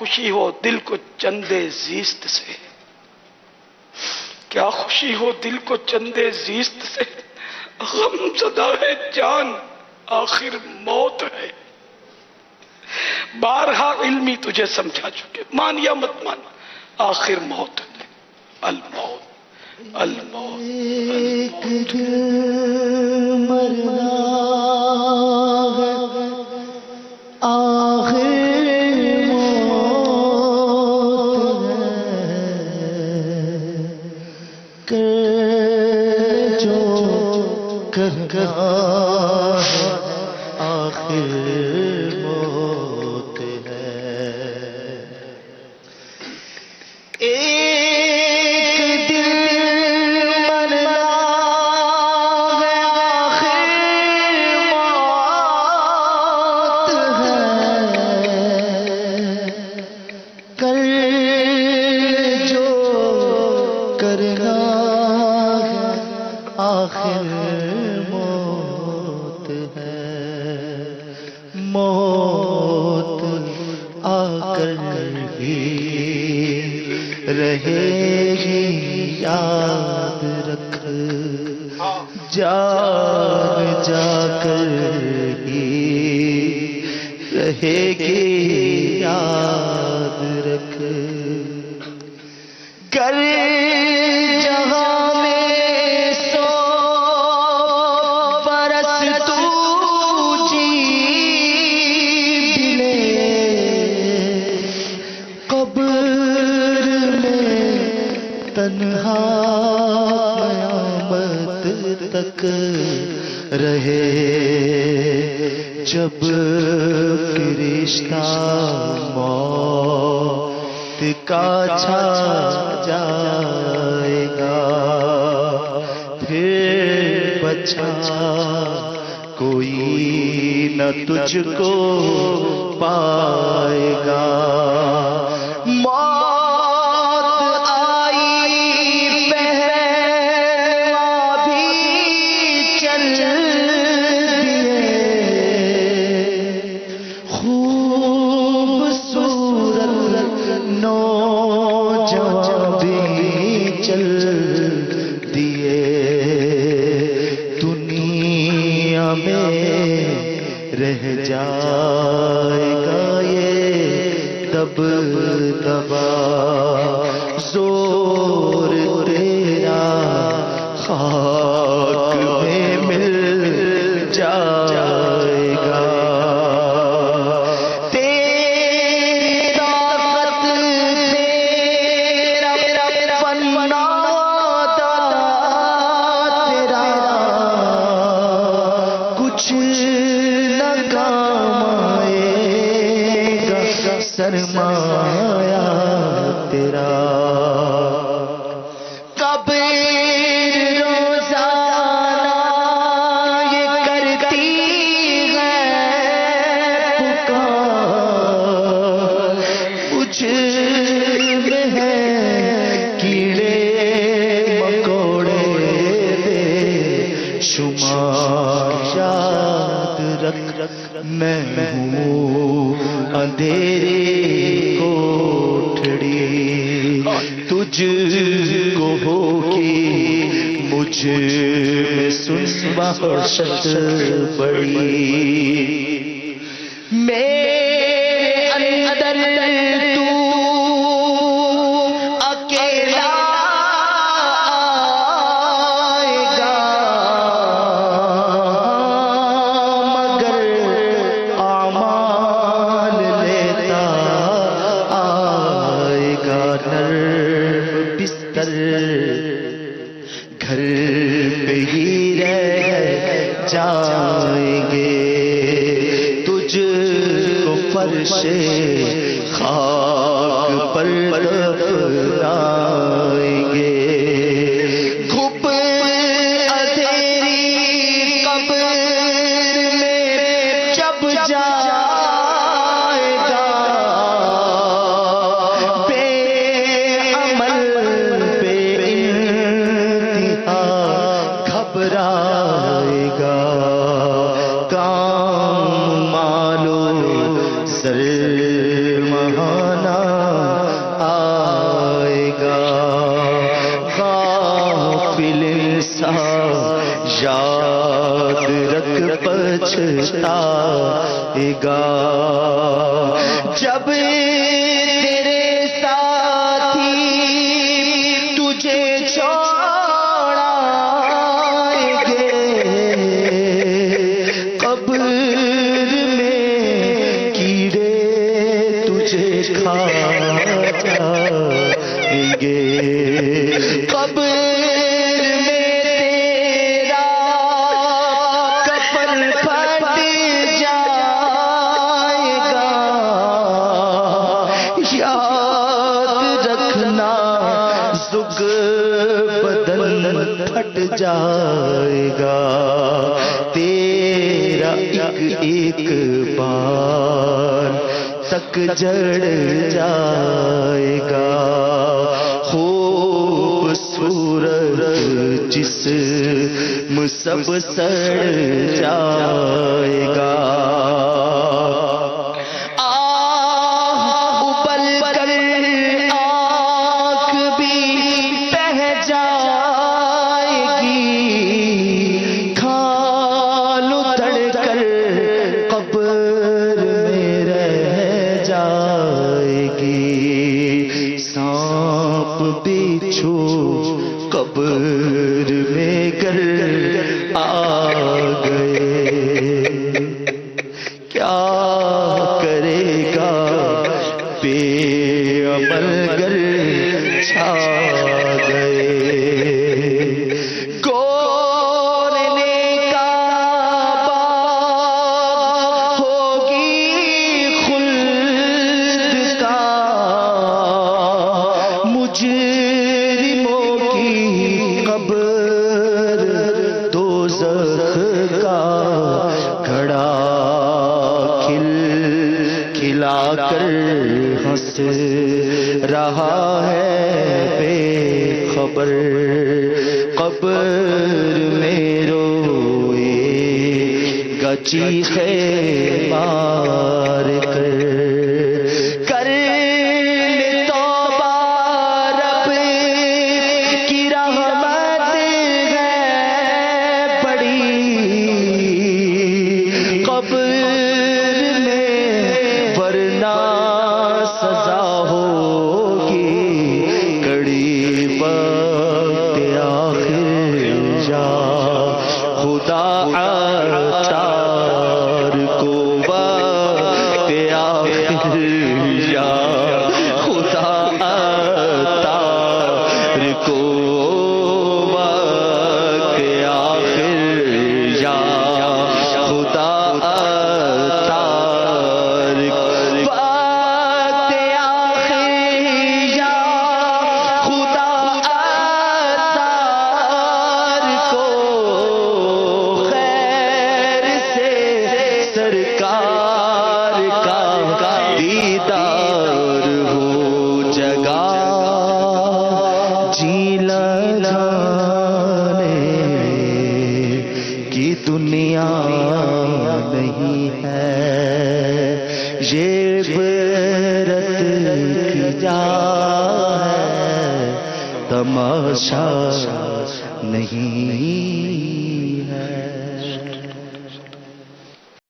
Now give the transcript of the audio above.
خوشی ہو دل کو چندے زیست سے، کیا خوشی ہو دل کو چندے زیست سے، غم زدہ ہے جان آخر موت ہے۔ بارہا علمی تجھے سمجھا چکے، مان یا مت مان، آخر موت ہے۔ الموت الموت ایک دن مرنا ہے، آخر موت ہے، کر جو کرنا ہے، آخر موت ہے۔ ایک دن مرنا ہے، آخر موت ہے، کر جو کرنا ہے، آخر موت ہے۔ موت آ کر ہی رہے گی، یاد رکھ، جان جا کر ہی رہے گی، یاد رکھ۔ گر جہاں میں 100 برس تو جی بھی لے، قبر میں تنہا قیامت تک رہے، جب فرشتہ موت کا چھا جائے گا، پھر بچا کوئی نہ تجھ کو پائے گا۔ موت آئی پہلوا بھی چل دیے، خوبصورت نوجوان بھی چل دیے، دنیا میں رہ جائے گا یہ دبدبا، زور تیرا خاک میں مل جائے گا، تیری طاقت تیرا فنا تیرا کچھ نہ کام آئے گا، سرمایہ تیرا۔ قبر روزانہ یہ کرتی ہے پکار، مجھ میں ہے کیڑے مکوڑے بے شمار، یاد رکھ میں ہوں اندھیری کوٹھڑی، تجھ کو ہوگی مجھ میں سن وحشت بڑی، میرے اندر تو اکیلا آئے گا، مگر اعمال لیتا آئے گا، نرم بستر گھر پہ ہی رہ جائیں گے، تجھ کو فرش خاک پر دفنائیں گے، گھپ اندھیری قبر میں جب جائے گا، بے عمل بے انتہا گھبرائے گا، کام مالو سر مہانا پچھتائے گا جب تیرے ساتھی تجھے چھوڑائیں گے قبر میں کیڑے تجھے کھا جائیں گے قبر پھٹ جائے گا تیرا ایک بار تک جڑ جائے گا خوبصورت جسم سب سڑ جائے گا قبر میں گر آ گئے کیا کرے گا بے عمل گر چھا گئے گورنے کا باغ ہوگی خلد کا مجھے گھڑا کھلا کر ہنس رہا ہے بے خبر قبر میں روئے گا چیخے مار کر لے توبہ رب کی رحمت ہے بڑی قبر میں ورنہ سزا ہوگی کڑی وقت آخر جا خدا عطار کو وقت آخر جا خدا عطار کو وقت آخر جا خدا سرکار کا دیدار ہو جگہ جیلا جانے کی دنیا نہیں ہے یہ عبرت کی جا ہے تماشا نہیں